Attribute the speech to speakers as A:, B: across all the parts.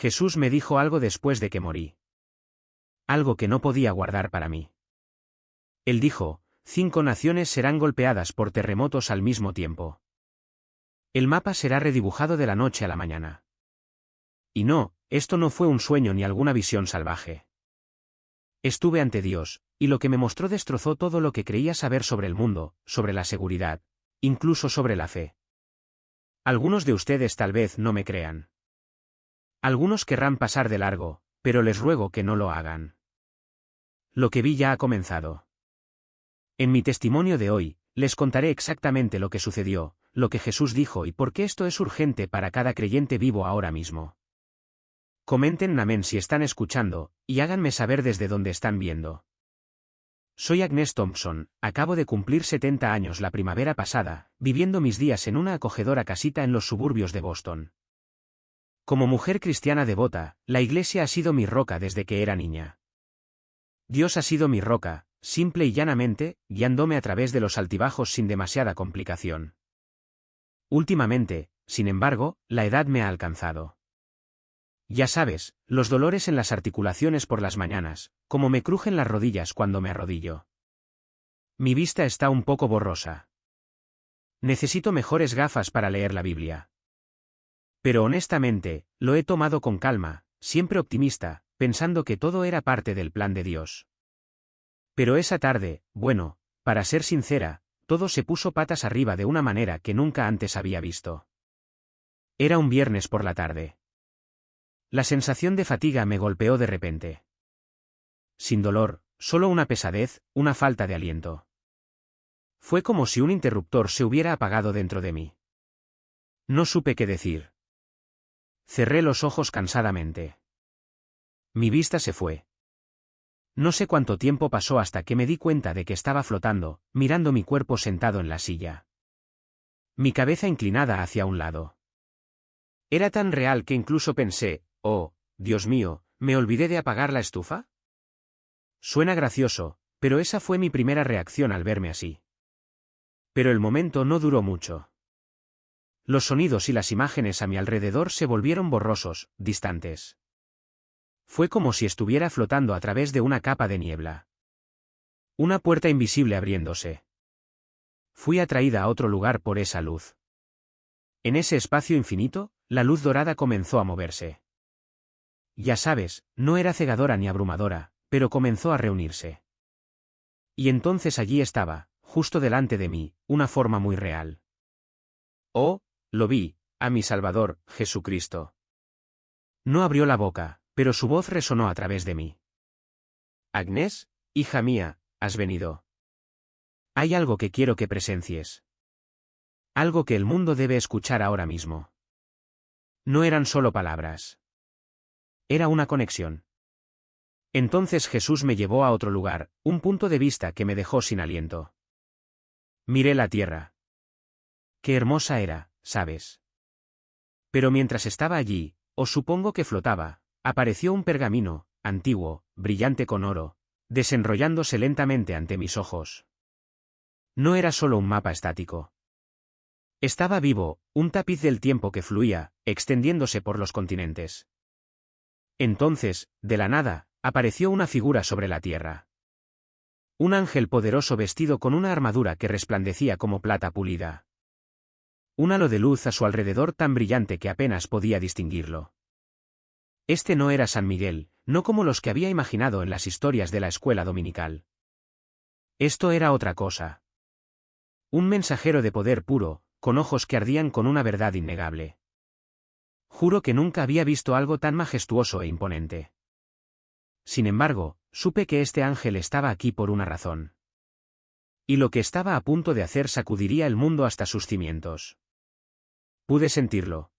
A: Jesús me dijo algo después de que morí. Algo que no podía guardar para mí. Él dijo, 5 naciones serán golpeadas por terremotos al mismo tiempo. El mapa será redibujado de la noche a la mañana. Y no, esto no fue un sueño ni alguna visión salvaje. Estuve ante Dios, y lo que me mostró destrozó todo lo que creía saber sobre el mundo, sobre la seguridad, incluso sobre la fe. Algunos de ustedes tal vez no me crean. Algunos querrán pasar de largo, pero les ruego que no lo hagan. Lo que vi ya ha comenzado. En mi testimonio de hoy, les contaré exactamente lo que sucedió, lo que Jesús dijo y por qué esto es urgente para cada creyente vivo ahora mismo. Comenten amén si están escuchando, y háganme saber desde dónde están viendo. Soy Agnes Thompson, acabo de cumplir 70 años la primavera pasada, viviendo mis días en una acogedora casita en los suburbios de Boston. Como mujer cristiana devota, la iglesia ha sido mi roca desde que era niña. Dios ha sido mi roca, simple y llanamente, guiándome a través de los altibajos sin demasiada complicación. Últimamente, sin embargo, la edad me ha alcanzado. Ya sabes, los dolores en las articulaciones por las mañanas, como me crujen las rodillas cuando me arrodillo. Mi vista está un poco borrosa. Necesito mejores gafas para leer la Biblia. Pero honestamente, lo he tomado con calma, siempre optimista, pensando que todo era parte del plan de Dios. Pero esa tarde, bueno, para ser sincera, todo se puso patas arriba de una manera que nunca antes había visto. Era un viernes por la tarde. La sensación de fatiga me golpeó de repente. Sin dolor, solo una pesadez, una falta de aliento. Fue como si un interruptor se hubiera apagado dentro de mí. No supe qué decir. Cerré los ojos cansadamente. Mi vista se fue. No sé cuánto tiempo pasó hasta que me di cuenta de que estaba flotando, mirando mi cuerpo sentado en la silla. Mi cabeza inclinada hacia un lado. Era tan real que incluso pensé, oh, Dios mío, ¿me olvidé de apagar la estufa? Suena gracioso, pero esa fue mi primera reacción al verme así. Pero el momento no duró mucho. Los sonidos y las imágenes a mi alrededor se volvieron borrosos, distantes. Fue como si estuviera flotando a través de una capa de niebla. Una puerta invisible abriéndose. Fui atraída a otro lugar por esa luz. En ese espacio infinito, la luz dorada comenzó a moverse. Ya sabes, no era cegadora ni abrumadora, pero comenzó a reunirse. Y entonces allí estaba, justo delante de mí, una forma muy real. Oh, lo vi, a mi Salvador, Jesucristo. No abrió la boca, pero su voz resonó a través de mí. Agnes, hija mía, has venido. Hay algo que quiero que presencies. Algo que el mundo debe escuchar ahora mismo. No eran solo palabras. Era una conexión. Entonces Jesús me llevó a otro lugar, un punto de vista que me dejó sin aliento. Miré la tierra. Qué hermosa era, ¿sabes? Pero mientras estaba allí, o supongo que flotaba, apareció un pergamino, antiguo, brillante con oro, desenrollándose lentamente ante mis ojos. No era solo un mapa estático. Estaba vivo, un tapiz del tiempo que fluía, extendiéndose por los continentes. Entonces, de la nada, apareció una figura sobre la tierra. Un ángel poderoso vestido con una armadura que resplandecía como plata pulida. Un halo de luz a su alrededor tan brillante que apenas podía distinguirlo. Este no era San Miguel, no como los que había imaginado en las historias de la escuela dominical. Esto era otra cosa. Un mensajero de poder puro, con ojos que ardían con una verdad innegable. Juro que nunca había visto algo tan majestuoso e imponente. Sin embargo, supe que este ángel estaba aquí por una razón. Y lo que estaba a punto de hacer sacudiría el mundo hasta sus cimientos. Pude sentirlo.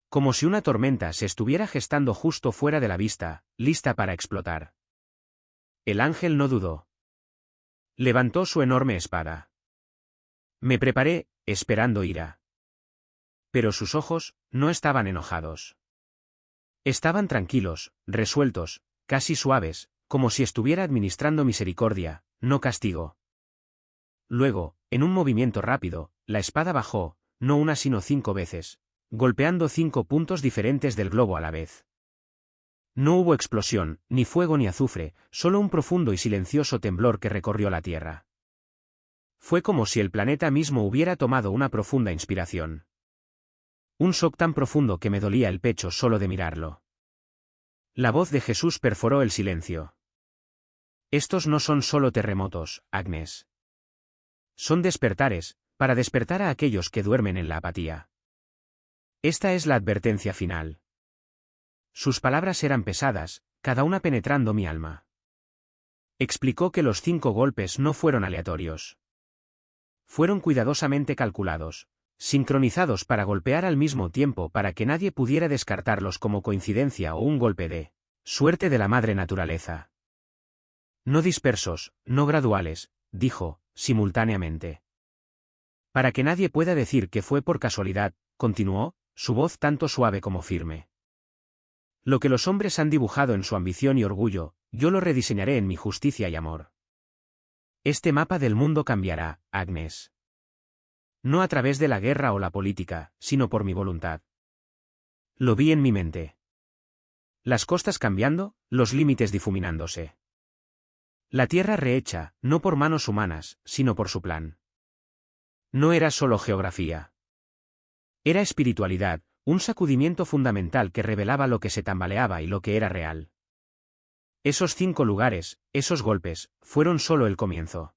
A: Como si una tormenta se estuviera gestando justo fuera de la vista, lista para explotar. El ángel no dudó. Levantó su enorme espada. Me preparé, esperando ira. Pero sus ojos no estaban enojados. Estaban tranquilos, resueltos, casi suaves, como si estuviera administrando misericordia, no castigo. Luego, en un movimiento rápido, la espada bajó, no una sino 5 veces, golpeando 5 puntos diferentes del globo a la vez. No hubo explosión, ni fuego ni azufre, solo un profundo y silencioso temblor que recorrió la Tierra. Fue como si el planeta mismo hubiera tomado una profunda inspiración. Un shock tan profundo que me dolía el pecho solo de mirarlo. La voz de Jesús perforó el silencio. Estos no son solo terremotos, Agnes. Son despertares, para despertar a aquellos que duermen en la apatía. Esta es la advertencia final. Sus palabras eran pesadas, cada una penetrando mi alma. Explicó que los 5 golpes no fueron aleatorios. Fueron cuidadosamente calculados, sincronizados para golpear al mismo tiempo para que nadie pudiera descartarlos como coincidencia o un golpe de suerte de la madre naturaleza. No dispersos, no graduales, dijo, simultáneamente. Para que nadie pueda decir que fue por casualidad, continuó, su voz tanto suave como firme. Lo que los hombres han dibujado en su ambición y orgullo, yo lo rediseñaré en mi justicia y amor. Este mapa del mundo cambiará, Agnes. No a través de la guerra o la política, sino por mi voluntad. Lo vi en mi mente. Las costas cambiando, los límites difuminándose. La tierra rehecha, no por manos humanas, sino por su plan. No era solo geografía. Era espiritualidad, un sacudimiento fundamental que revelaba lo que se tambaleaba y lo que era real. Esos 5 lugares, esos golpes, fueron solo el comienzo.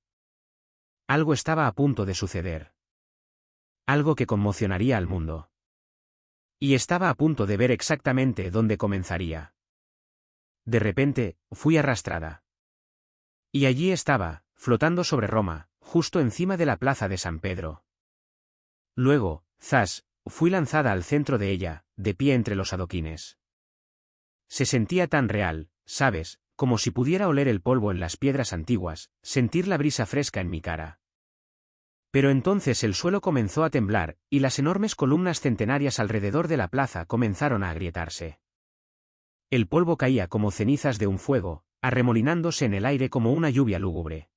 A: Algo estaba a punto de suceder. Algo que conmocionaría al mundo. Y estaba a punto de ver exactamente dónde comenzaría. De repente, fui arrastrada. Y allí estaba, flotando sobre Roma, justo encima de la plaza de San Pedro. Luego, zas, fui lanzada al centro de ella, de pie entre los adoquines. Se sentía tan real, ¿sabes?, como si pudiera oler el polvo en las piedras antiguas, sentir la brisa fresca en mi cara. Pero entonces el suelo comenzó a temblar, y las enormes columnas centenarias alrededor de la plaza comenzaron a agrietarse. El polvo caía como cenizas de un fuego, arremolinándose en el aire como una lluvia lúgubre.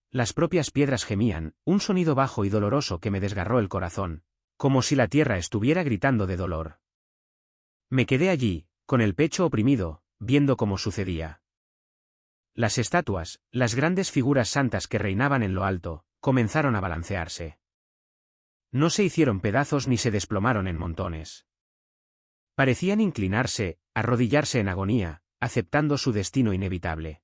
A: Las propias piedras gemían, un sonido bajo y doloroso que me desgarró el corazón, como si la tierra estuviera gritando de dolor. Me quedé allí, con el pecho oprimido, viendo cómo sucedía. Las estatuas, las grandes figuras santas que reinaban en lo alto, comenzaron a balancearse. No se hicieron pedazos ni se desplomaron en montones. Parecían inclinarse, arrodillarse en agonía, aceptando su destino inevitable.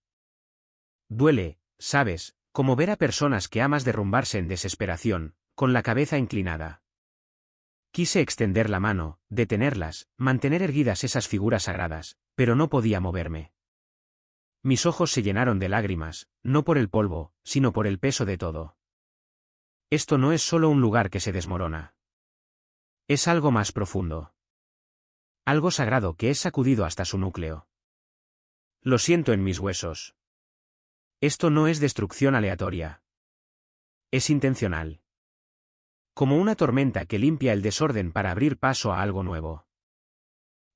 A: Duele, sabes, como ver a personas que amas derrumbarse en desesperación, con la cabeza inclinada. Quise extender la mano, detenerlas, mantener erguidas esas figuras sagradas, pero no podía moverme. Mis ojos se llenaron de lágrimas, no por el polvo, sino por el peso de todo. Esto no es solo un lugar que se desmorona. Es algo más profundo. Algo sagrado que es sacudido hasta su núcleo. Lo siento en mis huesos. Esto no es destrucción aleatoria. Es intencional. Como una tormenta que limpia el desorden para abrir paso a algo nuevo.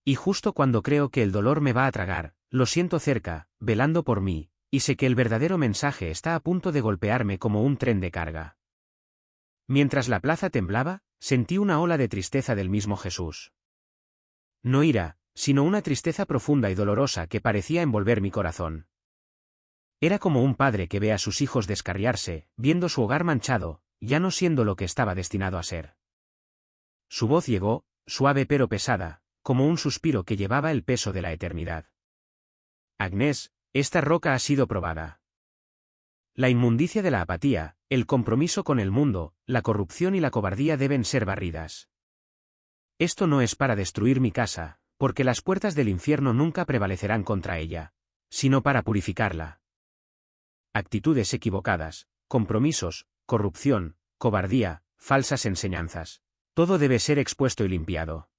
A: Y justo cuando creo que el dolor me va a tragar, lo siento cerca, velando por mí, y sé que el verdadero mensaje está a punto de golpearme como un tren de carga. Mientras la plaza temblaba, sentí una ola de tristeza del mismo Jesús. No ira, sino una tristeza profunda y dolorosa que parecía envolver mi corazón. Era como un padre que ve a sus hijos descarriarse, viendo su hogar manchado, ya no siendo lo que estaba destinado a ser. Su voz llegó, suave pero pesada, como un suspiro que llevaba el peso de la eternidad. Agnes, esta roca ha sido probada. La inmundicia de la apatía, el compromiso con el mundo, la corrupción y la cobardía deben ser barridas. Esto no es para destruir mi casa, porque las puertas del infierno nunca prevalecerán contra ella, sino para purificarla. Actitudes equivocadas, compromisos, corrupción, cobardía, falsas enseñanzas. Todo debe ser expuesto y limpiado.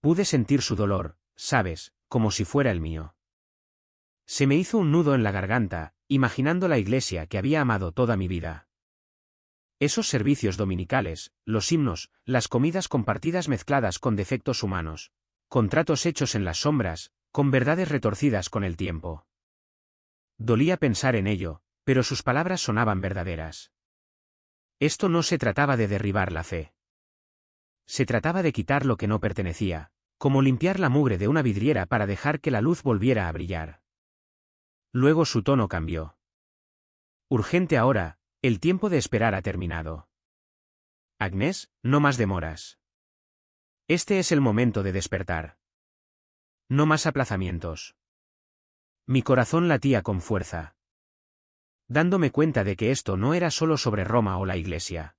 A: Pude sentir su dolor, sabes, como si fuera el mío. Se me hizo un nudo en la garganta, imaginando la iglesia que había amado toda mi vida. Esos servicios dominicales, los himnos, las comidas compartidas mezcladas con defectos humanos, contratos hechos en las sombras, con verdades retorcidas con el tiempo. Dolía pensar en ello, pero sus palabras sonaban verdaderas. Esto no se trataba de derribar la fe. Se trataba de quitar lo que no pertenecía, como limpiar la mugre de una vidriera para dejar que la luz volviera a brillar. Luego su tono cambió. Urgente ahora, el tiempo de esperar ha terminado. Agnes, no más demoras. Este es el momento de despertar. No más aplazamientos. Mi corazón latía con fuerza, dándome cuenta de que esto no era solo sobre Roma o la Iglesia.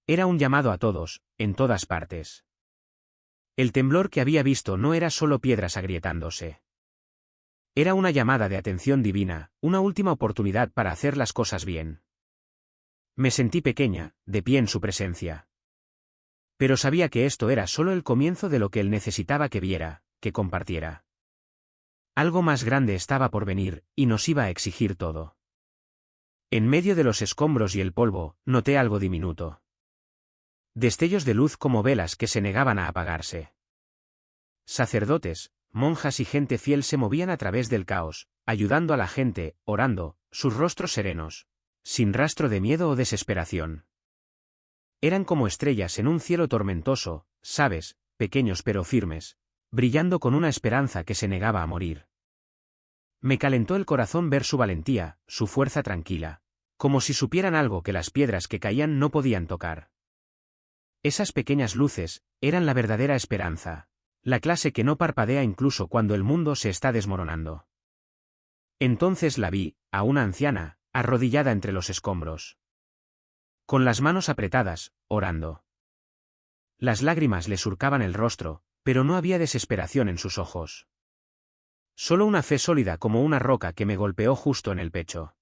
A: Era un llamado a todos, en todas partes. El temblor que había visto no era solo piedras agrietándose. Era una llamada de atención divina, una última oportunidad para hacer las cosas bien. Me sentí pequeña, de pie en su presencia. Pero sabía que esto era solo el comienzo de lo que él necesitaba que viera, que compartiera. Algo más grande estaba por venir, y nos iba a exigir todo. En medio de los escombros y el polvo, noté algo diminuto. Destellos de luz como velas que se negaban a apagarse. Sacerdotes, monjas y gente fiel se movían a través del caos, ayudando a la gente, orando, sus rostros serenos, sin rastro de miedo o desesperación. Eran como estrellas en un cielo tormentoso, sabes, pequeños pero firmes, brillando con una esperanza que se negaba a morir. Me calentó el corazón ver su valentía, su fuerza tranquila, como si supieran algo que las piedras que caían no podían tocar. Esas pequeñas luces eran la verdadera esperanza, la clase que no parpadea incluso cuando el mundo se está desmoronando. Entonces la vi, a una anciana, arrodillada entre los escombros, con las manos apretadas, orando. Las lágrimas le surcaban el rostro, pero no había desesperación en sus ojos. Solo una fe sólida como una roca que me golpeó justo en el pecho.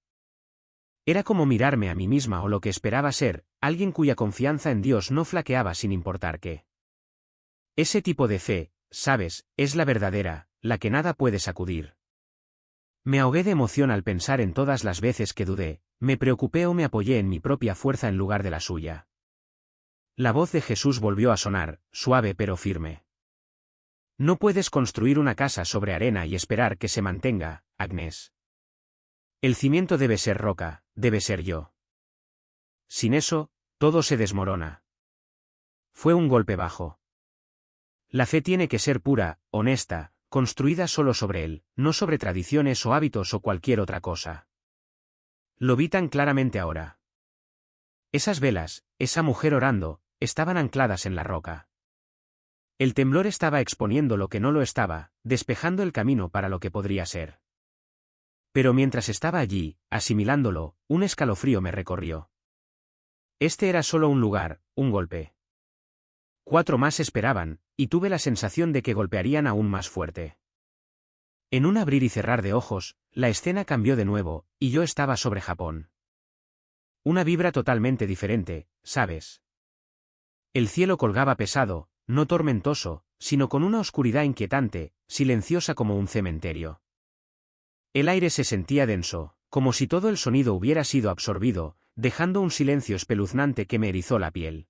A: Era como mirarme a mí misma o lo que esperaba ser, alguien cuya confianza en Dios no flaqueaba sin importar qué. Ese tipo de fe, sabes, es la verdadera, la que nada puede sacudir. Me ahogué de emoción al pensar en todas las veces que dudé, me preocupé o me apoyé en mi propia fuerza en lugar de la suya. La voz de Jesús volvió a sonar, suave pero firme. No puedes construir una casa sobre arena y esperar que se mantenga, Agnes. El cimiento debe ser roca, debe ser yo. Sin eso, todo se desmorona. Fue un golpe bajo. La fe tiene que ser pura, honesta, construida solo sobre él, no sobre tradiciones o hábitos o cualquier otra cosa. Lo vi tan claramente ahora. Esas velas, esa mujer orando, estaban ancladas en la roca. El temblor estaba exponiendo lo que no lo estaba, despejando el camino para lo que podría ser. Pero mientras estaba allí, asimilándolo, un escalofrío me recorrió. Este era solo un lugar, un golpe. 4 más esperaban, y tuve la sensación de que golpearían aún más fuerte. En un abrir y cerrar de ojos, la escena cambió de nuevo, y yo estaba sobre Japón. Una vibra totalmente diferente, ¿sabes? El cielo colgaba pesado, no tormentoso, sino con una oscuridad inquietante, silenciosa como un cementerio. El aire se sentía denso, como si todo el sonido hubiera sido absorbido, dejando un silencio espeluznante que me erizó la piel.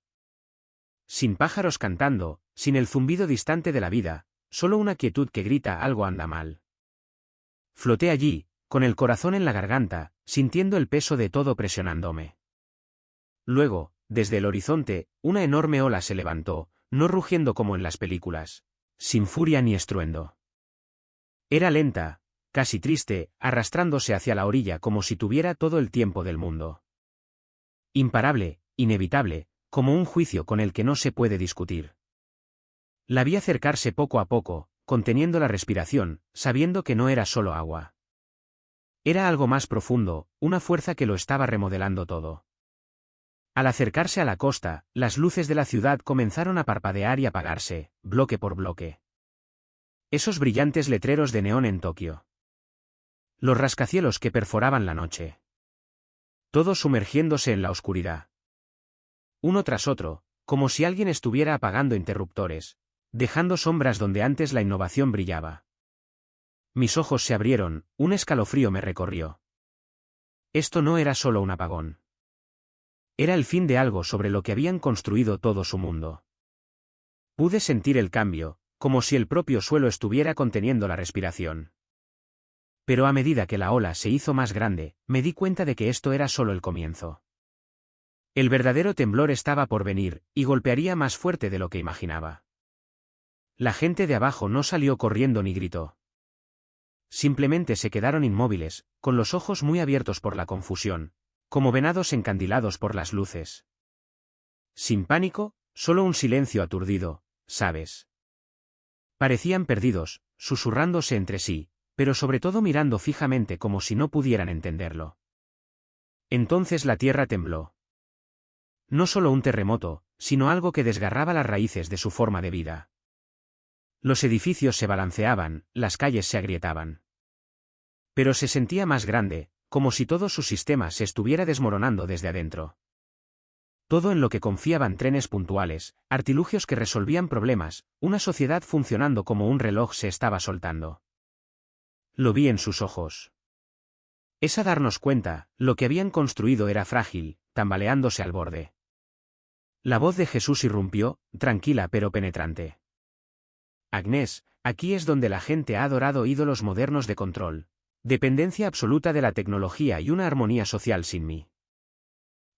A: Sin pájaros cantando, sin el zumbido distante de la vida, solo una quietud que grita algo anda mal. Floté allí, con el corazón en la garganta, sintiendo el peso de todo presionándome. Luego, desde el horizonte, una enorme ola se levantó, no rugiendo como en las películas, sin furia ni estruendo. Era lenta, casi triste, arrastrándose hacia la orilla como si tuviera todo el tiempo del mundo. Imparable, inevitable, como un juicio con el que no se puede discutir. La vi acercarse poco a poco, conteniendo la respiración, sabiendo que no era solo agua. Era algo más profundo, una fuerza que lo estaba remodelando todo. Al acercarse a la costa, las luces de la ciudad comenzaron a parpadear y apagarse, bloque por bloque. Esos brillantes letreros de neón en Tokio. Los rascacielos que perforaban la noche. Todo sumergiéndose en la oscuridad. Uno tras otro, como si alguien estuviera apagando interruptores, dejando sombras donde antes la innovación brillaba. Mis ojos se abrieron, un escalofrío me recorrió. Esto no era solo un apagón. Era el fin de algo sobre lo que habían construido todo su mundo. Pude sentir el cambio, como si el propio suelo estuviera conteniendo la respiración. Pero a medida que la ola se hizo más grande, me di cuenta de que esto era solo el comienzo. El verdadero temblor estaba por venir, y golpearía más fuerte de lo que imaginaba. La gente de abajo no salió corriendo ni gritó. Simplemente se quedaron inmóviles, con los ojos muy abiertos por la confusión, como venados encandilados por las luces. Sin pánico, solo un silencio aturdido, ¿sabes? Parecían perdidos, susurrándose entre sí, pero sobre todo mirando fijamente como si no pudieran entenderlo. Entonces la tierra tembló. No solo un terremoto, sino algo que desgarraba las raíces de su forma de vida. Los edificios se balanceaban, las calles se agrietaban. Pero se sentía más grande, como si todo su sistema se estuviera desmoronando desde adentro. Todo en lo que confiaban: trenes puntuales, artilugios que resolvían problemas, una sociedad funcionando como un reloj se estaba soltando. Lo vi en sus ojos. Es a darnos cuenta, lo que habían construido era frágil, tambaleándose al borde. La voz de Jesús irrumpió, tranquila pero penetrante. Agnés, aquí es donde la gente ha adorado ídolos modernos de control, dependencia absoluta de la tecnología y una armonía social sin mí.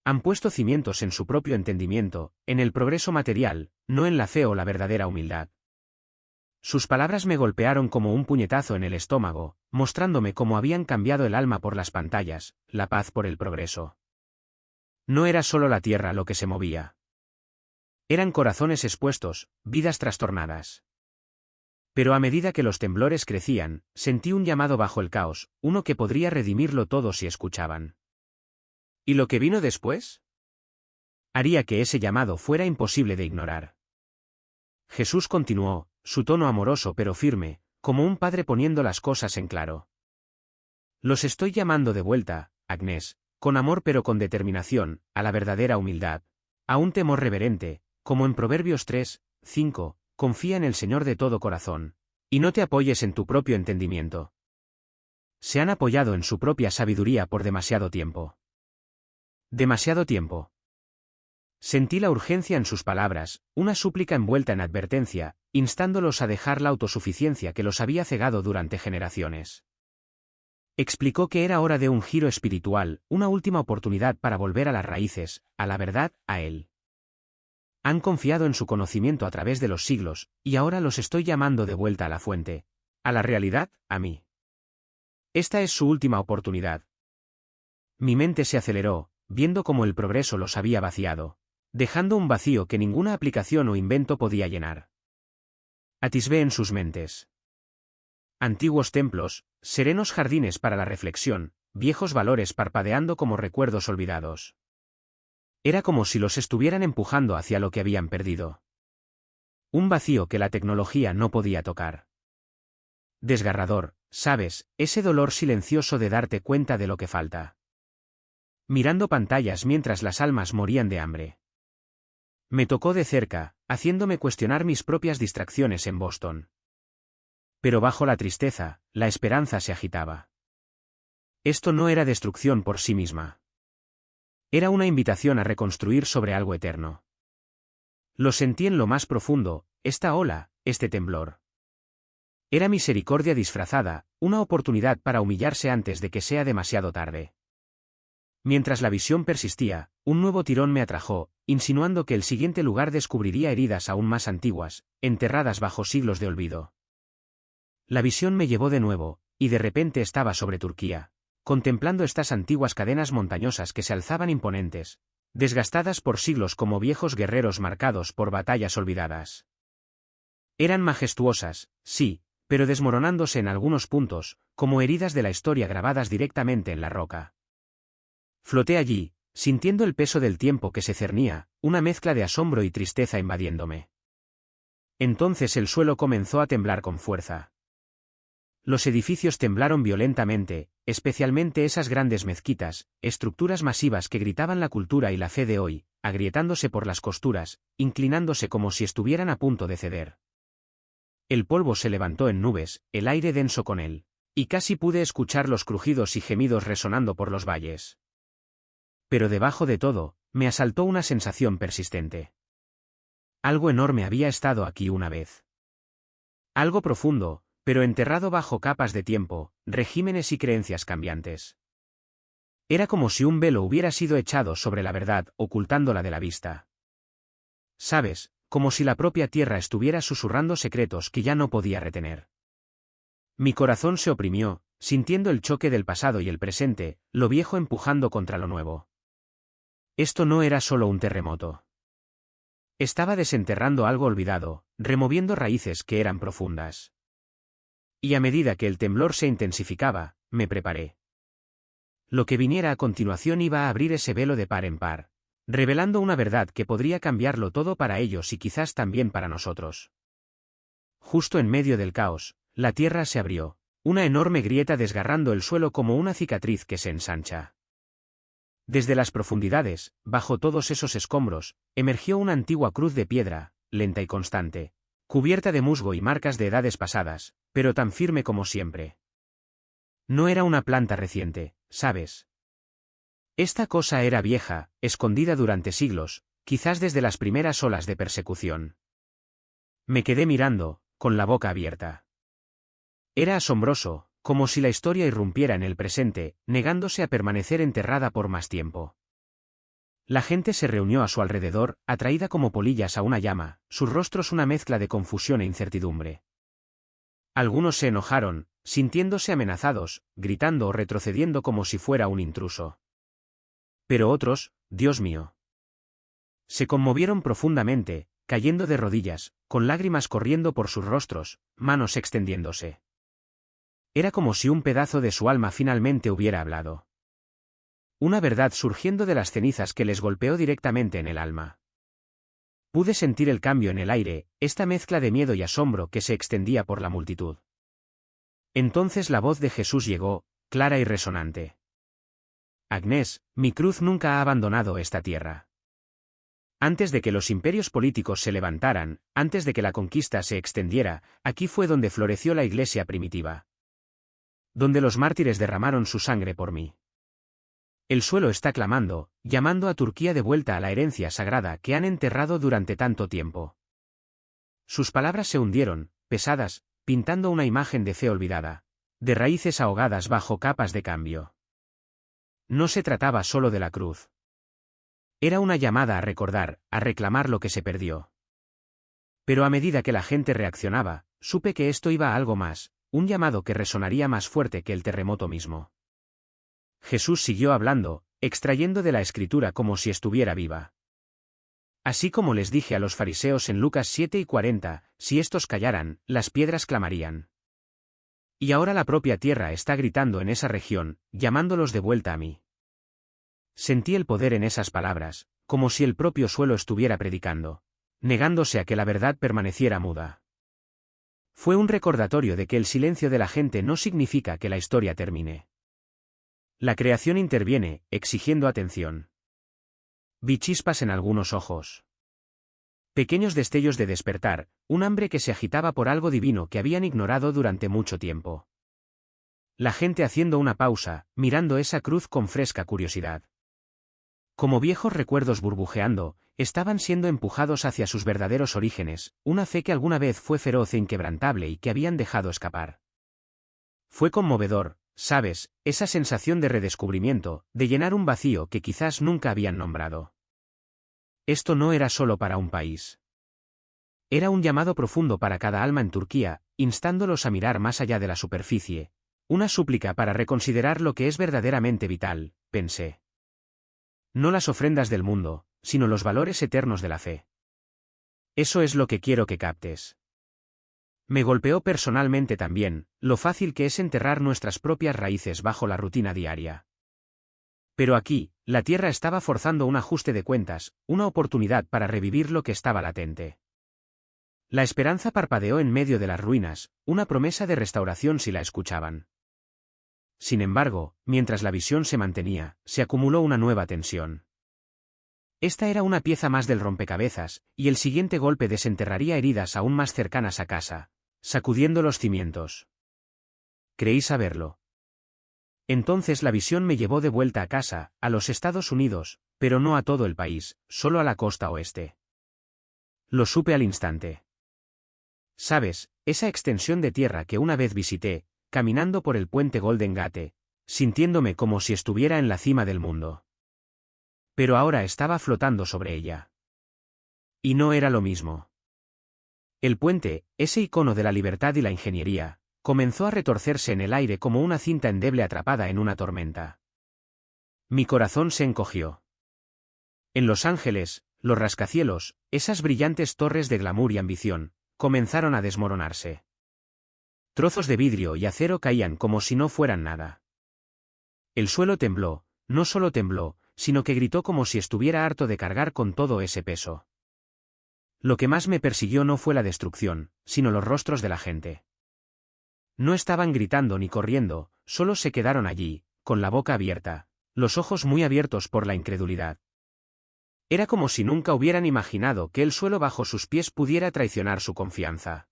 A: Han puesto cimientos en su propio entendimiento, en el progreso material, no en la fe o la verdadera humildad. Sus palabras me golpearon como un puñetazo en el estómago, mostrándome cómo habían cambiado el alma por las pantallas, la paz por el progreso. No era solo la tierra lo que se movía. Eran corazones expuestos, vidas trastornadas. Pero a medida que los temblores crecían, sentí un llamado bajo el caos, uno que podría redimirlo todo si escuchaban. ¿Y lo que vino después? Haría que ese llamado fuera imposible de ignorar. Jesús continuó, su tono amoroso pero firme, como un padre poniendo las cosas en claro. Los estoy llamando de vuelta, Agnés, con amor pero con determinación, a la verdadera humildad, a un temor reverente, como en Proverbios 3:5, confía en el Señor de todo corazón, y no te apoyes en tu propio entendimiento. Se han apoyado en su propia sabiduría por demasiado tiempo. Demasiado tiempo. Sentí la urgencia en sus palabras, una súplica envuelta en advertencia, instándolos a dejar la autosuficiencia que los había cegado durante generaciones. Explicó que era hora de un giro espiritual, una última oportunidad para volver a las raíces, a la verdad, a Él. Han confiado en su conocimiento a través de los siglos, y ahora los estoy llamando de vuelta a la fuente, a la realidad, a mí. Esta es su última oportunidad. Mi mente se aceleró, viendo cómo el progreso los había vaciado, dejando un vacío que ninguna aplicación o invento podía llenar. Atisbé en sus mentes. Antiguos templos, serenos jardines para la reflexión, viejos valores parpadeando como recuerdos olvidados. Era como si los estuvieran empujando hacia lo que habían perdido. Un vacío que la tecnología no podía tocar. Desgarrador, ¿sabes? Ese dolor silencioso de darte cuenta de lo que falta. Mirando pantallas mientras las almas morían de hambre. Me tocó de cerca, haciéndome cuestionar mis propias distracciones en Boston. Pero bajo la tristeza, la esperanza se agitaba. Esto no era destrucción por sí misma. Era una invitación a reconstruir sobre algo eterno. Lo sentí en lo más profundo, esta ola, este temblor. Era misericordia disfrazada, una oportunidad para humillarse antes de que sea demasiado tarde. Mientras la visión persistía, un nuevo tirón me atrajo, insinuando que el siguiente lugar descubriría heridas aún más antiguas, enterradas bajo siglos de olvido. La visión me llevó de nuevo, y de repente estaba sobre Turquía, contemplando estas antiguas cadenas montañosas que se alzaban imponentes, desgastadas por siglos como viejos guerreros marcados por batallas olvidadas. Eran majestuosas, sí, pero desmoronándose en algunos puntos, como heridas de la historia grabadas directamente en la roca. Floté allí, sintiendo el peso del tiempo que se cernía, una mezcla de asombro y tristeza invadiéndome. Entonces el suelo comenzó a temblar con fuerza. Los edificios temblaron violentamente, especialmente esas grandes mezquitas, estructuras masivas que gritaban la cultura y la fe de hoy, agrietándose por las costuras, inclinándose como si estuvieran a punto de ceder. El polvo se levantó en nubes, el aire denso con él, y casi pude escuchar los crujidos y gemidos resonando por los valles. Pero debajo de todo, me asaltó una sensación persistente. Algo enorme había estado aquí una vez. Algo profundo, pero enterrado bajo capas de tiempo, regímenes y creencias cambiantes. Era como si un velo hubiera sido echado sobre la verdad, ocultándola de la vista. ¿Sabes? Como si la propia tierra estuviera susurrando secretos que ya no podía retener. Mi corazón se oprimió, sintiendo el choque del pasado y el presente, lo viejo empujando contra lo nuevo. Esto no era solo un terremoto. Estaba desenterrando algo olvidado, removiendo raíces que eran profundas. Y a medida que el temblor se intensificaba, me preparé. Lo que viniera a continuación iba a abrir ese velo de par en par, revelando una verdad que podría cambiarlo todo para ellos y quizás también para nosotros. Justo en medio del caos, la tierra se abrió, una enorme grieta desgarrando el suelo como una cicatriz que se ensancha. Desde las profundidades, bajo todos esos escombros, emergió una antigua cruz de piedra, lenta y constante, cubierta de musgo y marcas de edades pasadas, pero tan firme como siempre. No era una planta reciente, ¿sabes? Esta cosa era vieja, escondida durante siglos, quizás desde las primeras olas de persecución. Me quedé mirando, con la boca abierta. Era asombroso, como si la historia irrumpiera en el presente, negándose a permanecer enterrada por más tiempo. La gente se reunió a su alrededor, atraída como polillas a una llama, sus rostros una mezcla de confusión e incertidumbre. Algunos se enojaron, sintiéndose amenazados, gritando o retrocediendo como si fuera un intruso. Pero otros, Dios mío, se conmovieron profundamente, cayendo de rodillas, con lágrimas corriendo por sus rostros, manos extendiéndose. Era como si un pedazo de su alma finalmente hubiera hablado. Una verdad surgiendo de las cenizas que les golpeó directamente en el alma. Pude sentir el cambio en el aire, esta mezcla de miedo y asombro que se extendía por la multitud. Entonces la voz de Jesús llegó, clara y resonante. Agnés, mi cruz nunca ha abandonado esta tierra. Antes de que los imperios políticos se levantaran, antes de que la conquista se extendiera, aquí fue donde floreció la iglesia primitiva. Donde los mártires derramaron su sangre por mí. El suelo está clamando, llamando a Turquía de vuelta a la herencia sagrada que han enterrado durante tanto tiempo. Sus palabras se hundieron, pesadas, pintando una imagen de fe olvidada, de raíces ahogadas bajo capas de cambio. No se trataba solo de la cruz. Era una llamada a recordar, a reclamar lo que se perdió. Pero a medida que la gente reaccionaba, supe que esto iba a algo más, un llamado que resonaría más fuerte que el terremoto mismo. Jesús siguió hablando, extrayendo de la Escritura como si estuviera viva. Así como les dije a los fariseos en Lucas 7:40, si estos callaran, las piedras clamarían. Y ahora la propia tierra está gritando en esa región, llamándolos de vuelta a mí. Sentí el poder en esas palabras, como si el propio suelo estuviera predicando, negándose a que la verdad permaneciera muda. Fue un recordatorio de que el silencio de la gente no significa que la historia termine. La creación interviene, exigiendo atención. Vi chispas en algunos ojos. Pequeños destellos de despertar, un hambre que se agitaba por algo divino que habían ignorado durante mucho tiempo. La gente haciendo una pausa, mirando esa cruz con fresca curiosidad. Como viejos recuerdos burbujeando, estaban siendo empujados hacia sus verdaderos orígenes, una fe que alguna vez fue feroz e inquebrantable y que habían dejado escapar. Fue conmovedor, ¿sabes? Esa sensación de redescubrimiento, de llenar un vacío que quizás nunca habían nombrado. Esto no era solo para un país. Era un llamado profundo para cada alma en Turquía, instándolos a mirar más allá de la superficie. Una súplica para reconsiderar lo que es verdaderamente vital, pensé. No las ofrendas del mundo, sino los valores eternos de la fe. Eso es lo que quiero que captes. Me golpeó personalmente también, lo fácil que es enterrar nuestras propias raíces bajo la rutina diaria. Pero aquí, la tierra estaba forzando un ajuste de cuentas, una oportunidad para revivir lo que estaba latente. La esperanza parpadeó en medio de las ruinas, una promesa de restauración si la escuchaban. Sin embargo, mientras la visión se mantenía, se acumuló una nueva tensión. Esta era una pieza más del rompecabezas, y el siguiente golpe desenterraría heridas aún más cercanas a casa, sacudiendo los cimientos. Creí saberlo. Entonces la visión me llevó de vuelta a casa, a los Estados Unidos, pero no a todo el país, solo a la costa oeste. Lo supe al instante. ¿Sabes? Esa extensión de tierra que una vez visité, caminando por el puente Golden Gate, sintiéndome como si estuviera en la cima del mundo. Pero ahora estaba flotando sobre ella. Y no era lo mismo. El puente, ese icono de la libertad y la ingeniería, comenzó a retorcerse en el aire como una cinta endeble atrapada en una tormenta. Mi corazón se encogió. En Los Ángeles, los rascacielos, esas brillantes torres de glamour y ambición, comenzaron a desmoronarse. Trozos de vidrio y acero caían como si no fueran nada. El suelo tembló, no solo tembló, sino que gritó como si estuviera harto de cargar con todo ese peso. Lo que más me persiguió no fue la destrucción, sino los rostros de la gente. No estaban gritando ni corriendo, solo se quedaron allí, con la boca abierta, los ojos muy abiertos por la incredulidad. Era como si nunca hubieran imaginado que el suelo bajo sus pies pudiera traicionar su confianza.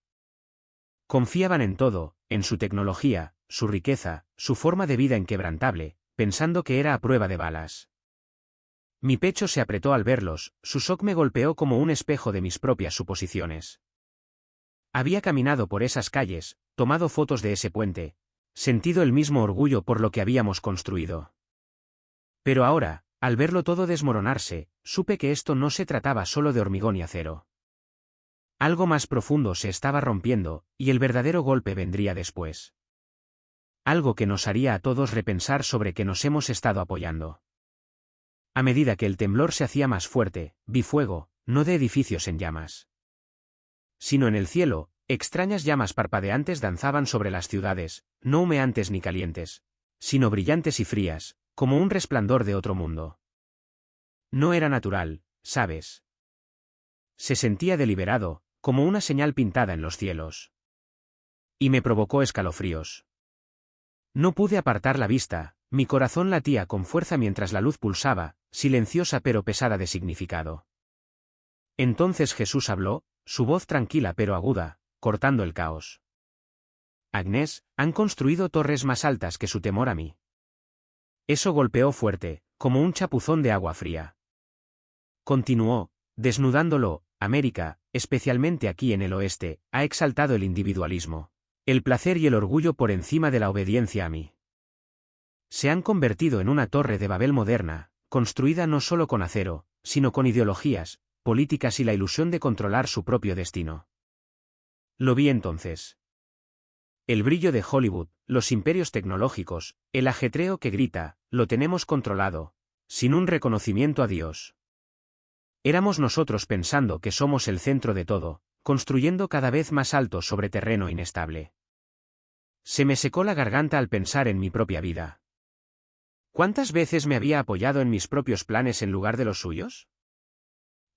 A: Confiaban en todo, en su tecnología, su riqueza, su forma de vida inquebrantable, pensando que era a prueba de balas. Mi pecho se apretó al verlos, su shock me golpeó como un espejo de mis propias suposiciones. Había caminado por esas calles, tomado fotos de ese puente, sentido el mismo orgullo por lo que habíamos construido. Pero ahora, al verlo todo desmoronarse, supe que esto no se trataba solo de hormigón y acero. Algo más profundo se estaba rompiendo, y el verdadero golpe vendría después. Algo que nos haría a todos repensar sobre qué nos hemos estado apoyando. A medida que el temblor se hacía más fuerte, vi fuego, no de edificios en llamas, sino en el cielo, extrañas llamas parpadeantes danzaban sobre las ciudades, no humeantes ni calientes, sino brillantes y frías, como un resplandor de otro mundo. No era natural, ¿sabes? Se sentía deliberado, como una señal pintada en los cielos. Y me provocó escalofríos. No pude apartar la vista, mi corazón latía con fuerza mientras la luz pulsaba, silenciosa pero pesada de significado. Entonces Jesús habló, su voz tranquila pero aguda, cortando el caos. Agnés, han construido torres más altas que su temor a mí. Eso golpeó fuerte, como un chapuzón de agua fría. Continuó, desnudándolo, América, especialmente aquí en el oeste, ha exaltado el individualismo, el placer y el orgullo por encima de la obediencia a mí. Se han convertido en una torre de Babel moderna, construida no solo con acero, sino con ideologías, políticas y la ilusión de controlar su propio destino. Lo vi entonces. El brillo de Hollywood, los imperios tecnológicos, el ajetreo que grita, lo tenemos controlado, sin un reconocimiento a Dios. Éramos nosotros pensando que somos el centro de todo, construyendo cada vez más alto sobre terreno inestable. Se me secó la garganta al pensar en mi propia vida. ¿Cuántas veces me había apoyado en mis propios planes en lugar de los suyos?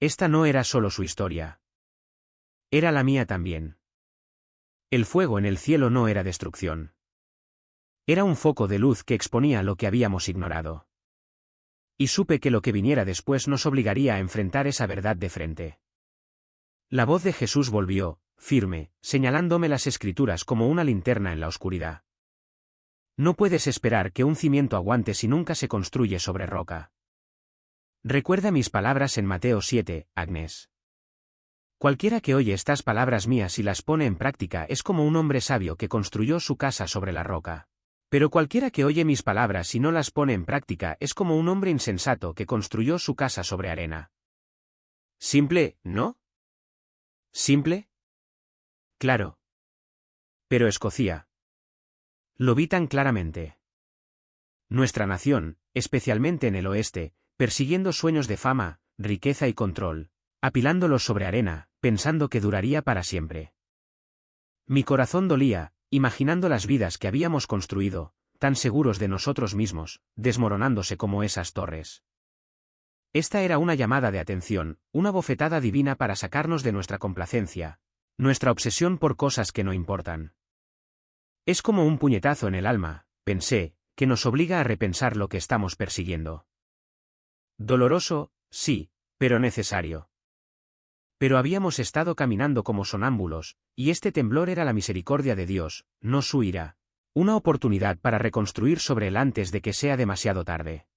A: Esta no era solo su historia. Era la mía también. El fuego en el cielo no era destrucción. Era un foco de luz que exponía lo que habíamos ignorado. Y supe que lo que viniera después nos obligaría a enfrentar esa verdad de frente. La voz de Jesús volvió, firme, señalándome las Escrituras como una linterna en la oscuridad. No puedes esperar que un cimiento aguante si nunca se construye sobre roca. Recuerda mis palabras en Mateo 7, Agnés. Cualquiera que oye estas palabras mías y las pone en práctica es como un hombre sabio que construyó su casa sobre la roca. Pero cualquiera que oye mis palabras y no las pone en práctica es como un hombre insensato que construyó su casa sobre arena. Simple, ¿no? ¿Simple? Claro. Pero Escocia. Lo vi tan claramente. Nuestra nación, especialmente en el oeste, persiguiendo sueños de fama, riqueza y control, apilándolos sobre arena, pensando que duraría para siempre. Mi corazón dolía, imaginando las vidas que habíamos construido, tan seguros de nosotros mismos, desmoronándose como esas torres. Esta era una llamada de atención, una bofetada divina para sacarnos de nuestra complacencia, nuestra obsesión por cosas que no importan. Es como un puñetazo en el alma, pensé, que nos obliga a repensar lo que estamos persiguiendo. Doloroso, sí, pero necesario. Pero habíamos estado caminando como sonámbulos, y este temblor era la misericordia de Dios, no su ira, una oportunidad para reconstruir sobre él antes de que sea demasiado tarde.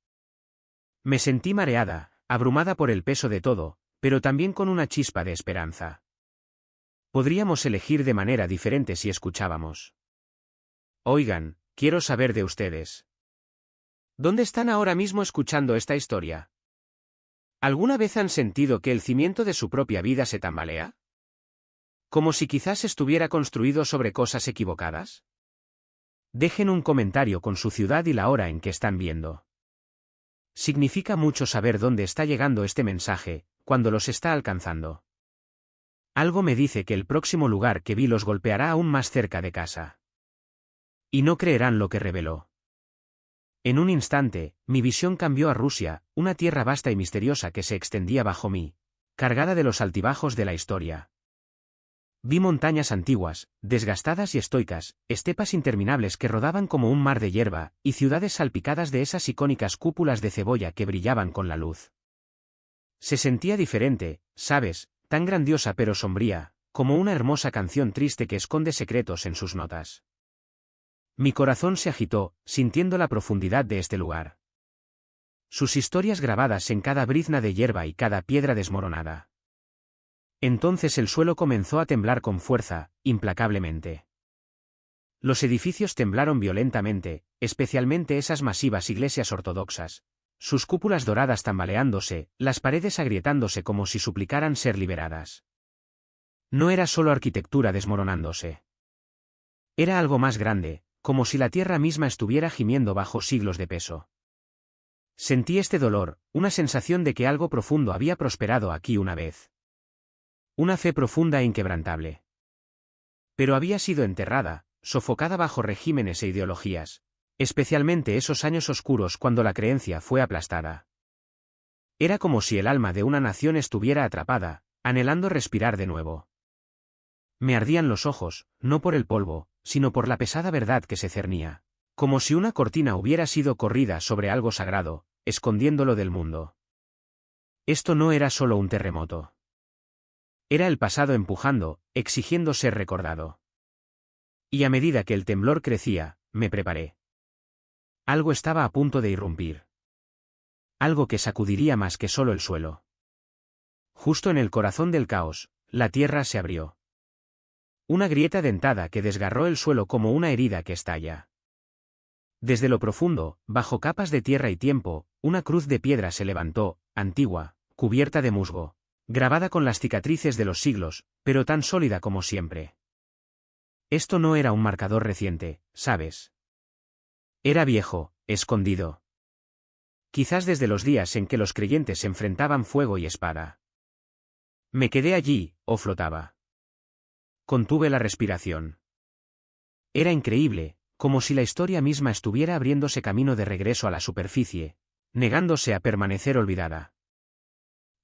A: Me sentí mareada, abrumada por el peso de todo, pero también con una chispa de esperanza. Podríamos elegir de manera diferente si escuchábamos. Oigan, quiero saber de ustedes. ¿Dónde están ahora mismo escuchando esta historia? ¿Alguna vez han sentido que el cimiento de su propia vida se tambalea? ¿Como si quizás estuviera construido sobre cosas equivocadas? Dejen un comentario con su ciudad y la hora en que están viendo. Significa mucho saber dónde está llegando este mensaje, cuando los está alcanzando. Algo me dice que el próximo lugar que vi los golpeará aún más cerca de casa. Y no creerán lo que reveló. En un instante, mi visión cambió a Rusia, una tierra vasta y misteriosa que se extendía bajo mí, cargada de los altibajos de la historia. Vi montañas antiguas, desgastadas y estoicas, estepas interminables que rodaban como un mar de hierba, y ciudades salpicadas de esas icónicas cúpulas de cebolla que brillaban con la luz. Se sentía diferente, ¿sabes?, tan grandiosa pero sombría, como una hermosa canción triste que esconde secretos en sus notas. Mi corazón se agitó, sintiendo la profundidad de este lugar. Sus historias grabadas en cada brizna de hierba y cada piedra desmoronada. Entonces el suelo comenzó a temblar con fuerza, implacablemente. Los edificios temblaron violentamente, especialmente esas masivas iglesias ortodoxas, sus cúpulas doradas tambaleándose, las paredes agrietándose como si suplicaran ser liberadas. No era solo arquitectura desmoronándose. Era algo más grande, como si la tierra misma estuviera gimiendo bajo siglos de peso. Sentí este dolor, una sensación de que algo profundo había prosperado aquí una vez. Una fe profunda e inquebrantable. Pero había sido enterrada, sofocada bajo regímenes e ideologías, especialmente esos años oscuros cuando la creencia fue aplastada. Era como si el alma de una nación estuviera atrapada, anhelando respirar de nuevo. Me ardían los ojos, no por el polvo, sino por la pesada verdad que se cernía, como si una cortina hubiera sido corrida sobre algo sagrado, escondiéndolo del mundo. Esto no era solo un terremoto. Era el pasado empujando, exigiendo ser recordado. Y a medida que el temblor crecía, me preparé. Algo estaba a punto de irrumpir. Algo que sacudiría más que solo el suelo. Justo en el corazón del caos, la tierra se abrió. Una grieta dentada que desgarró el suelo como una herida que estalla. Desde lo profundo, bajo capas de tierra y tiempo, una cruz de piedra se levantó, antigua, cubierta de musgo, grabada con las cicatrices de los siglos, pero tan sólida como siempre. Esto no era un marcador reciente, ¿sabes? Era viejo, escondido. Quizás desde los días en que los creyentes se enfrentaban fuego y espada. Me quedé allí, o flotaba. Contuve la respiración. Era increíble, como si la historia misma estuviera abriéndose camino de regreso a la superficie, negándose a permanecer olvidada.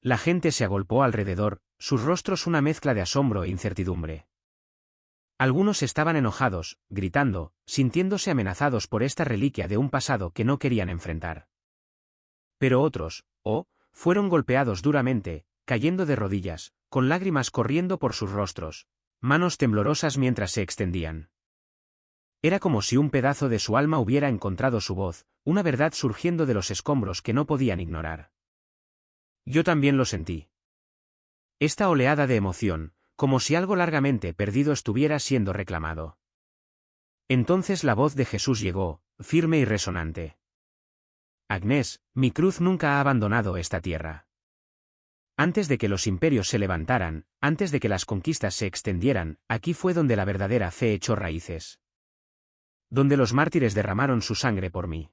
A: La gente se agolpó alrededor, sus rostros una mezcla de asombro e incertidumbre. Algunos estaban enojados, gritando, sintiéndose amenazados por esta reliquia de un pasado que no querían enfrentar. Pero otros, fueron golpeados duramente, cayendo de rodillas, con lágrimas corriendo por sus rostros, manos temblorosas mientras se extendían. Era como si un pedazo de su alma hubiera encontrado su voz, una verdad surgiendo de los escombros que no podían ignorar. Yo también lo sentí. Esta oleada de emoción, como si algo largamente perdido estuviera siendo reclamado. Entonces la voz de Jesús llegó, firme y resonante. Agnés, mi cruz nunca ha abandonado esta tierra. Antes de que los imperios se levantaran, antes de que las conquistas se extendieran, aquí fue donde la verdadera fe echó raíces. Donde los mártires derramaron su sangre por mí.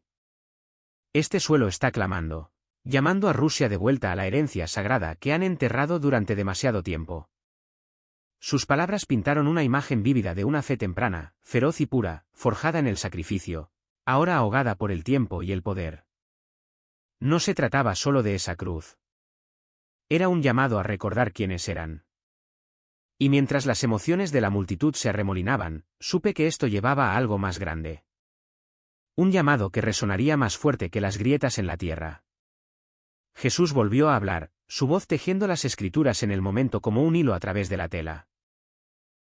A: Este suelo está clamando, llamando a Rusia de vuelta a la herencia sagrada que han enterrado durante demasiado tiempo. Sus palabras pintaron una imagen vívida de una fe temprana, feroz y pura, forjada en el sacrificio, ahora ahogada por el tiempo y el poder. No se trataba solo de esa cruz. Era un llamado a recordar quiénes eran. Y mientras las emociones de la multitud se arremolinaban, supe que esto llevaba a algo más grande. Un llamado que resonaría más fuerte que las grietas en la tierra. Jesús volvió a hablar, su voz tejiendo las escrituras en el momento como un hilo a través de la tela.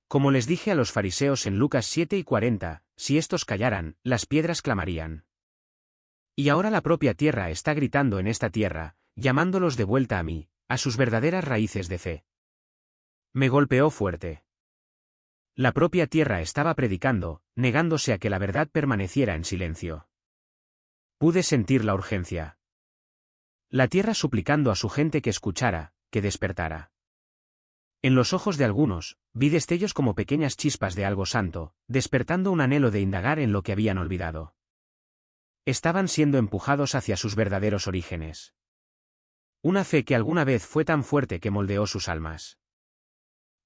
A: Como les dije a los fariseos en Lucas 7:40, si estos callaran, las piedras clamarían. Y ahora la propia tierra está gritando en esta tierra, llamándolos de vuelta a mí, a sus verdaderas raíces de fe. Me golpeó fuerte. La propia tierra estaba predicando, negándose a que la verdad permaneciera en silencio. Pude sentir la urgencia. La tierra suplicando a su gente que escuchara, que despertara. En los ojos de algunos, vi destellos como pequeñas chispas de algo santo, despertando un anhelo de indagar en lo que habían olvidado. Estaban siendo empujados hacia sus verdaderos orígenes. Una fe que alguna vez fue tan fuerte que moldeó sus almas.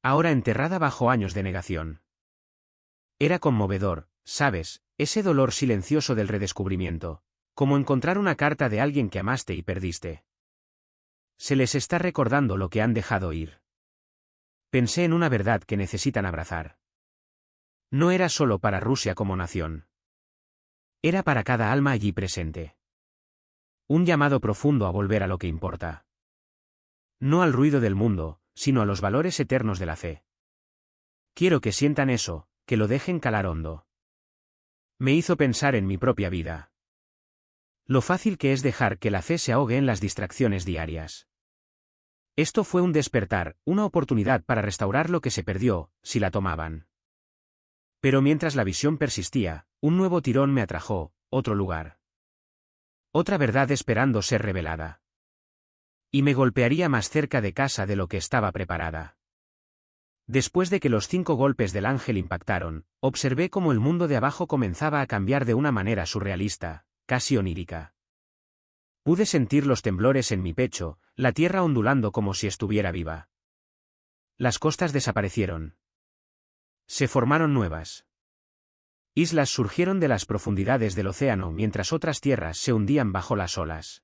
A: Ahora enterrada bajo años de negación. Era conmovedor, ¿sabes? Ese dolor silencioso del redescubrimiento, como encontrar una carta de alguien que amaste y perdiste. Se les está recordando lo que han dejado ir. Pensé en una verdad que necesitan abrazar. No era solo para Rusia como nación. Era para cada alma allí presente. Un llamado profundo a volver a lo que importa. No al ruido del mundo, sino a los valores eternos de la fe. Quiero que sientan eso, que lo dejen calar hondo. Me hizo pensar en mi propia vida. Lo fácil que es dejar que la fe se ahogue en las distracciones diarias. Esto fue un despertar, una oportunidad para restaurar lo que se perdió, si la tomaban. Pero mientras la visión persistía, un nuevo tirón me atrajo, otro lugar. Otra verdad esperando ser revelada. Y me golpearía más cerca de casa de lo que estaba preparada. Después de que los 5 golpes del ángel impactaron, observé cómo el mundo de abajo comenzaba a cambiar de una manera surrealista, casi onírica. Pude sentir los temblores en mi pecho, la tierra ondulando como si estuviera viva. Las costas desaparecieron. Se formaron nuevas. Islas surgieron de las profundidades del océano mientras otras tierras se hundían bajo las olas.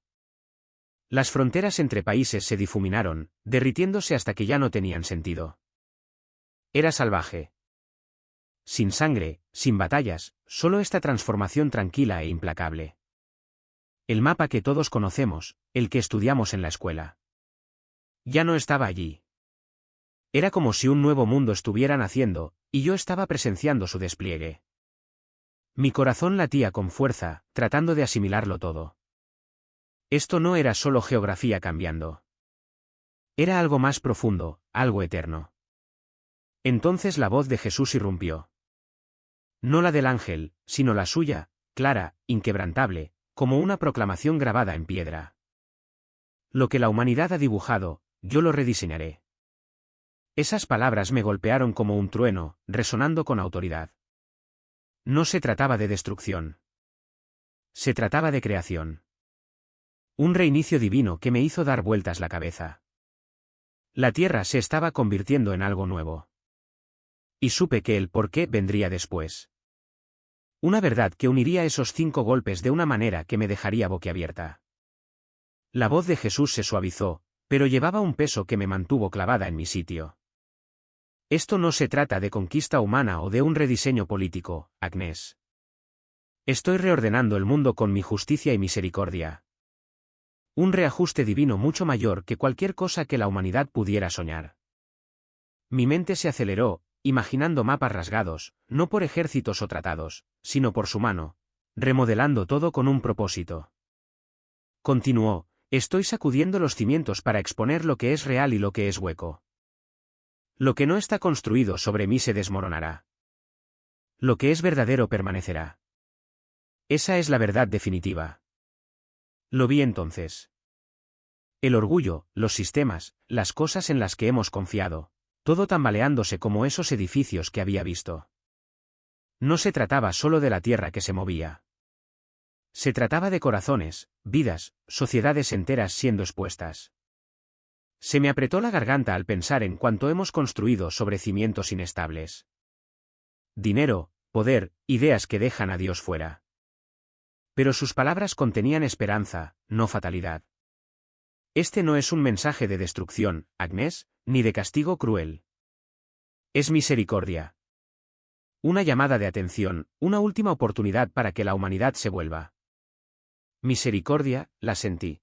A: Las fronteras entre países se difuminaron, derritiéndose hasta que ya no tenían sentido. Era salvaje. Sin sangre, sin batallas, solo esta transformación tranquila e implacable. El mapa que todos conocemos, el que estudiamos en la escuela. Ya no estaba allí. Era como si un nuevo mundo estuviera naciendo, y yo estaba presenciando su despliegue. Mi corazón latía con fuerza, tratando de asimilarlo todo. Esto no era solo geografía cambiando. Era algo más profundo, algo eterno. Entonces la voz de Jesús irrumpió. No la del ángel, sino la suya, clara, inquebrantable, como una proclamación grabada en piedra. Lo que la humanidad ha dibujado, yo lo rediseñaré. Esas palabras me golpearon como un trueno, resonando con autoridad. No se trataba de destrucción. Se trataba de creación. Un reinicio divino que me hizo dar vueltas la cabeza. La tierra se estaba convirtiendo en algo nuevo. Y supe que el porqué vendría después. Una verdad que uniría esos 5 golpes de una manera que me dejaría boquiabierta. La voz de Jesús se suavizó, pero llevaba un peso que me mantuvo clavada en mi sitio. Esto no se trata de conquista humana o de un rediseño político, Agnés. Estoy reordenando el mundo con mi justicia y misericordia. Un reajuste divino mucho mayor que cualquier cosa que la humanidad pudiera soñar. Mi mente se aceleró, imaginando mapas rasgados, no por ejércitos o tratados, sino por su mano, remodelando todo con un propósito. Continuó, estoy sacudiendo los cimientos para exponer lo que es real y lo que es hueco. Lo que no está construido sobre mí se desmoronará. Lo que es verdadero permanecerá. Esa es la verdad definitiva. Lo vi entonces. El orgullo, los sistemas, las cosas en las que hemos confiado, todo tambaleándose como esos edificios que había visto. No se trataba solo de la tierra que se movía. Se trataba de corazones, vidas, sociedades enteras siendo expuestas. Se me apretó la garganta al pensar en cuánto hemos construido sobre cimientos inestables. Dinero, poder, ideas que dejan a Dios fuera. Pero sus palabras contenían esperanza, no fatalidad. Este no es un mensaje de destrucción, Agnés, ni de castigo cruel. Es misericordia. Una llamada de atención, una última oportunidad para que la humanidad se vuelva. Misericordia, la sentí.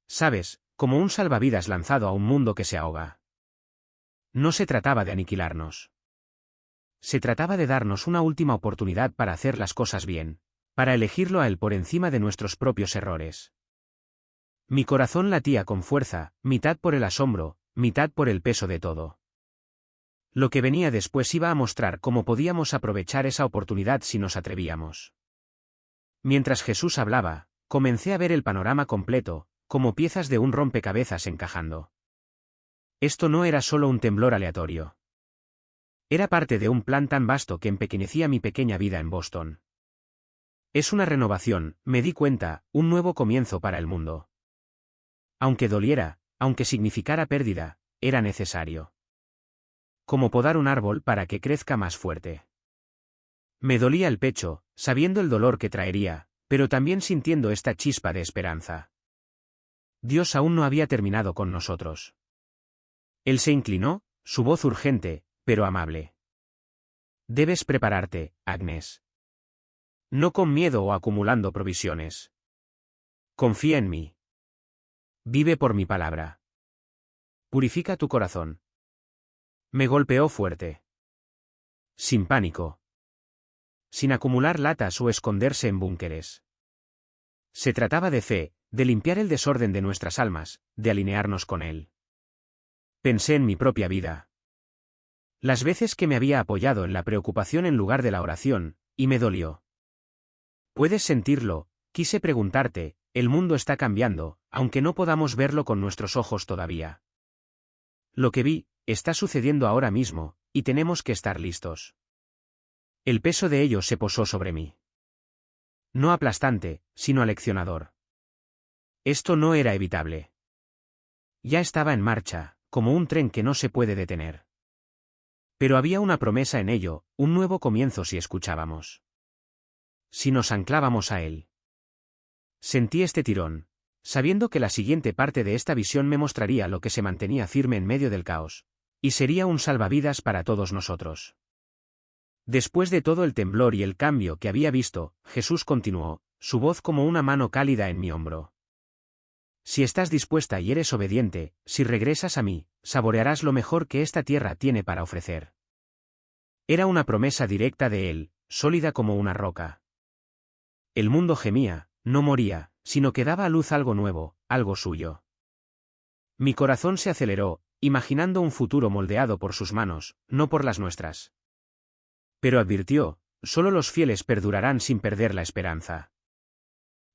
A: Sabes, como un salvavidas lanzado a un mundo que se ahoga. No se trataba de aniquilarnos. Se trataba de darnos una última oportunidad para hacer las cosas bien, para elegirlo a él por encima de nuestros propios errores. Mi corazón latía con fuerza, mitad por el asombro, mitad por el peso de todo. Lo que venía después iba a mostrar cómo podíamos aprovechar esa oportunidad si nos atrevíamos. Mientras Jesús hablaba, comencé a ver el panorama completo, como piezas de un rompecabezas encajando. Esto no era solo un temblor aleatorio. Era parte de un plan tan vasto que empequeñecía mi pequeña vida en Boston. Es una renovación, me di cuenta, un nuevo comienzo para el mundo. Aunque doliera, aunque significara pérdida, era necesario. Como podar un árbol para que crezca más fuerte. Me dolía el pecho, sabiendo el dolor que traería, pero también sintiendo esta chispa de esperanza. Dios aún no había terminado con nosotros. Él se inclinó, su voz urgente, pero amable. Debes prepararte, Agnes. No con miedo o acumulando provisiones. Confía en mí. Vive por mi palabra. Purifica tu corazón. Me golpeó fuerte. Sin pánico. Sin acumular latas o esconderse en búnkeres. Se trataba de fe, de limpiar el desorden de nuestras almas, de alinearnos con Él. Pensé en mi propia vida. Las veces que me había apoyado en la preocupación en lugar de la oración, y me dolió. ¿Puedes sentirlo? Quise preguntarte, el mundo está cambiando, aunque no podamos verlo con nuestros ojos todavía. Lo que vi, está sucediendo ahora mismo, y tenemos que estar listos. El peso de ello se posó sobre mí. No aplastante, sino aleccionador. Esto no era evitable. Ya estaba en marcha, como un tren que no se puede detener. Pero había una promesa en ello, un nuevo comienzo si escuchábamos. Si nos anclábamos a él. Sentí este tirón, sabiendo que la siguiente parte de esta visión me mostraría lo que se mantenía firme en medio del caos, y sería un salvavidas para todos nosotros. Después de todo el temblor y el cambio que había visto, Jesús continuó, su voz como una mano cálida en mi hombro. Si estás dispuesta y eres obediente, si regresas a mí, saborearás lo mejor que esta tierra tiene para ofrecer. Era una promesa directa de él, sólida como una roca. El mundo gemía, no moría, sino que daba a luz algo nuevo, algo suyo. Mi corazón se aceleró, imaginando un futuro moldeado por sus manos, no por las nuestras. Pero advirtió, solo los fieles perdurarán sin perder la esperanza.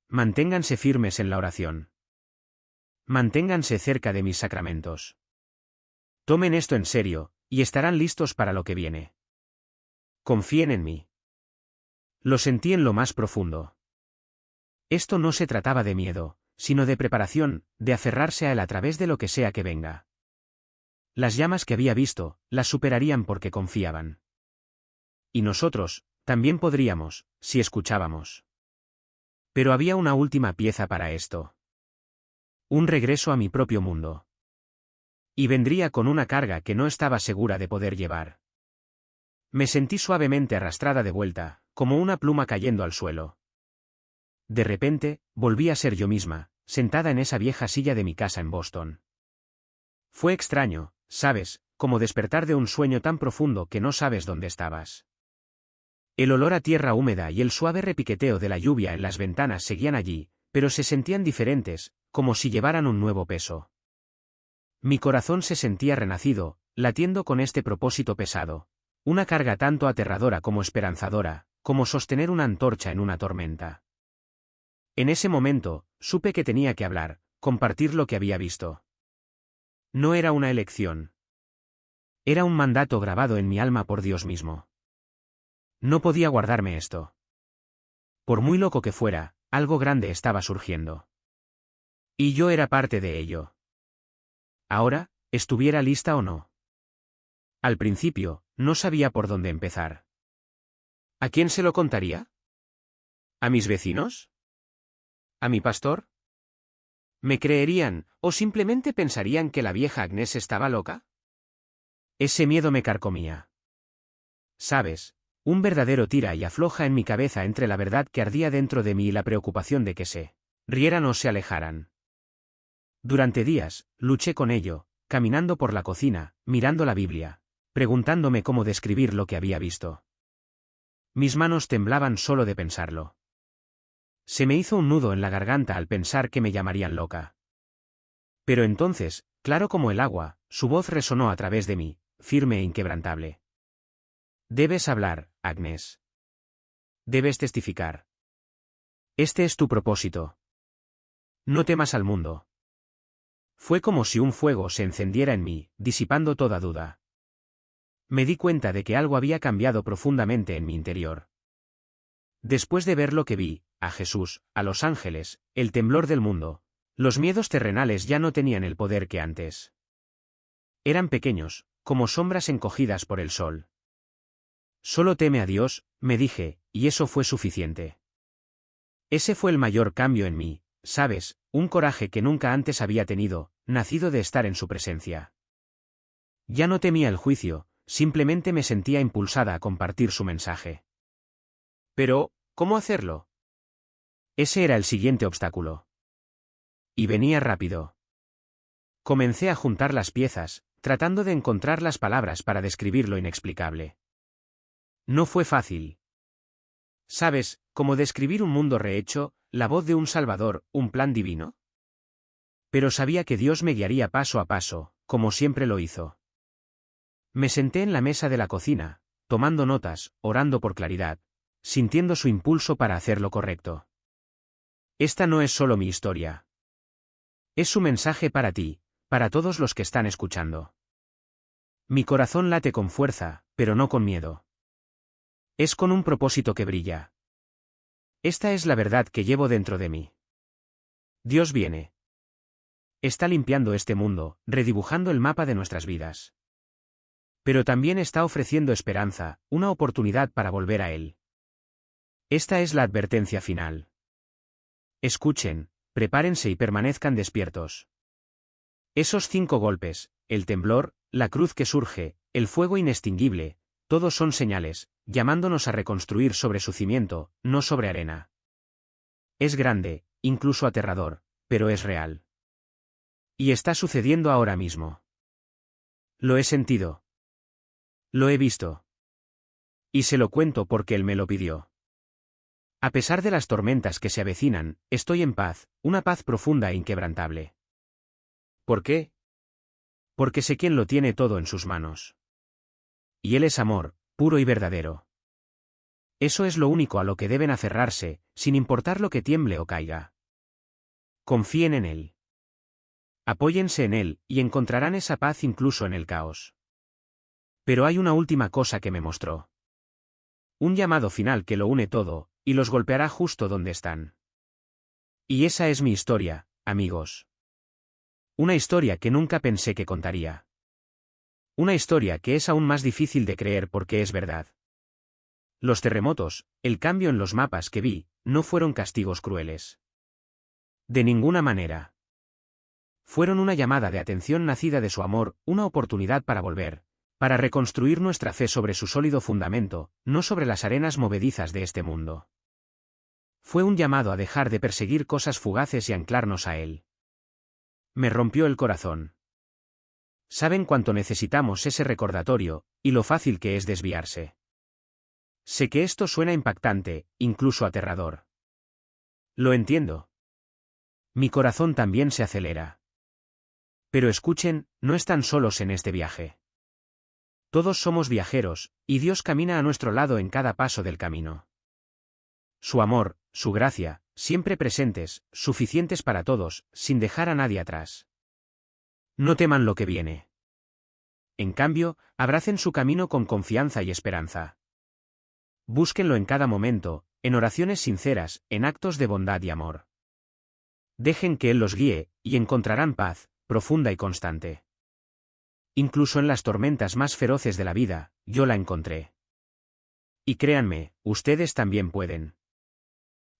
A: Manténganse firmes en la oración. Manténganse cerca de mis sacramentos. Tomen esto en serio, y estarán listos para lo que viene. Confíen en mí. Lo sentí en lo más profundo. Esto no se trataba de miedo, sino de preparación, de aferrarse a él a través de lo que sea que venga. Las llamas que había visto, las superarían porque confiaban. Y nosotros, también podríamos, si escuchábamos. Pero había una última pieza para esto. Un regreso a mi propio mundo. Y vendría con una carga que no estaba segura de poder llevar. Me sentí suavemente arrastrada de vuelta, como una pluma cayendo al suelo. De repente, volví a ser yo misma, sentada en esa vieja silla de mi casa en Boston. Fue extraño, ¿sabes?, como despertar de un sueño tan profundo que no sabes dónde estabas. El olor a tierra húmeda y el suave repiqueteo de la lluvia en las ventanas seguían allí, pero se sentían diferentes, como si llevaran un nuevo peso. Mi corazón se sentía renacido, latiendo con este propósito pesado. Una carga tanto aterradora como esperanzadora, como sostener una antorcha en una tormenta. En ese momento, supe que tenía que hablar, compartir lo que había visto. No era una elección. Era un mandato grabado en mi alma por Dios mismo. No podía guardarme esto. Por muy loco que fuera, algo grande estaba surgiendo. Y yo era parte de ello. Ahora, estuviera lista o no. Al principio, no sabía por dónde empezar. ¿A quién se lo contaría? ¿A mis vecinos? ¿A mi pastor? ¿Me creerían, o simplemente pensarían que la vieja Agnes estaba loca? Ese miedo me carcomía. ¿Sabes? Un verdadero tira y afloja en mi cabeza entre la verdad que ardía dentro de mí y la preocupación de que se rieran o se alejaran. Durante días, luché con ello, caminando por la cocina, mirando la Biblia, preguntándome cómo describir lo que había visto. Mis manos temblaban solo de pensarlo. Se me hizo un nudo en la garganta al pensar que me llamarían loca. Pero entonces, claro como el agua, su voz resonó a través de mí, firme e inquebrantable. Debes hablar, Agnes. Debes testificar. Este es tu propósito. No temas al mundo. Fue como si un fuego se encendiera en mí, disipando toda duda. Me di cuenta de que algo había cambiado profundamente en mi interior. Después de ver lo que vi, a Jesús, a los ángeles, el temblor del mundo, los miedos terrenales ya no tenían el poder que antes. Eran pequeños, como sombras encogidas por el sol. Solo teme a Dios, me dije, y eso fue suficiente. Ese fue el mayor cambio en mí, ¿sabes? Un coraje que nunca antes había tenido, nacido de estar en su presencia. Ya no temía el juicio, simplemente me sentía impulsada a compartir su mensaje. Pero, ¿cómo hacerlo? Ese era el siguiente obstáculo. Y venía rápido. Comencé a juntar las piezas, tratando de encontrar las palabras para describir lo inexplicable. No fue fácil. ¿Sabes, cómo describir un mundo rehecho, la voz de un Salvador, un plan divino? Pero sabía que Dios me guiaría paso a paso, como siempre lo hizo. Me senté en la mesa de la cocina, tomando notas, orando por claridad, sintiendo su impulso para hacer lo correcto. Esta no es solo mi historia. Es su mensaje para ti, para todos los que están escuchando. Mi corazón late con fuerza, pero no con miedo. Es con un propósito que brilla. Esta es la verdad que llevo dentro de mí. Dios viene. Está limpiando este mundo, redibujando el mapa de nuestras vidas. Pero también está ofreciendo esperanza, una oportunidad para volver a Él. Esta es la advertencia final. Escuchen, prepárense y permanezcan despiertos. Esos 5 golpes, el temblor, la cruz que surge, el fuego inextinguible, todos son señales, llamándonos a reconstruir sobre su cimiento, no sobre arena. Es grande, incluso aterrador, pero es real. Y está sucediendo ahora mismo. Lo he sentido. Lo he visto. Y se lo cuento porque Él me lo pidió. A pesar de las tormentas que se avecinan, estoy en paz, una paz profunda e inquebrantable. ¿Por qué? Porque sé quién lo tiene todo en sus manos. Y Él es amor, puro y verdadero. Eso es lo único a lo que deben aferrarse, sin importar lo que tiemble o caiga. Confíen en Él. Apóyense en Él, y encontrarán esa paz incluso en el caos. Pero hay una última cosa que me mostró. Un llamado final que lo une todo, y los golpeará justo donde están. Y esa es mi historia, amigos. Una historia que nunca pensé que contaría. Una historia que es aún más difícil de creer porque es verdad. Los terremotos, el cambio en los mapas que vi, no fueron castigos crueles. De ninguna manera. Fueron una llamada de atención nacida de su amor, una oportunidad para volver, para reconstruir nuestra fe sobre su sólido fundamento, no sobre las arenas movedizas de este mundo. Fue un llamado a dejar de perseguir cosas fugaces y anclarnos a Él. Me rompió el corazón. Saben cuánto necesitamos ese recordatorio, y lo fácil que es desviarse. Sé que esto suena impactante, incluso aterrador. Lo entiendo. Mi corazón también se acelera. Pero escuchen, no están solos en este viaje. Todos somos viajeros, y Dios camina a nuestro lado en cada paso del camino. Su amor, su gracia, siempre presentes, suficientes para todos, sin dejar a nadie atrás. No teman lo que viene. En cambio, abracen su camino con confianza y esperanza. Búsquenlo en cada momento, en oraciones sinceras, en actos de bondad y amor. Dejen que Él los guíe, y encontrarán paz, profunda y constante. Incluso en las tormentas más feroces de la vida, yo la encontré. Y créanme, ustedes también pueden.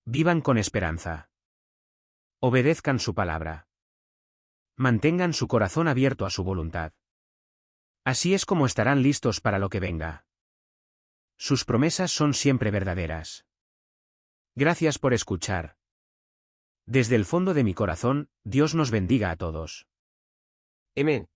A: Vivan con esperanza. Obedezcan su palabra. Mantengan su corazón abierto a su voluntad. Así es como estarán listos para lo que venga. Sus promesas son siempre verdaderas. Gracias por escuchar. Desde el fondo de mi corazón, Dios nos bendiga a todos.
B: Amén.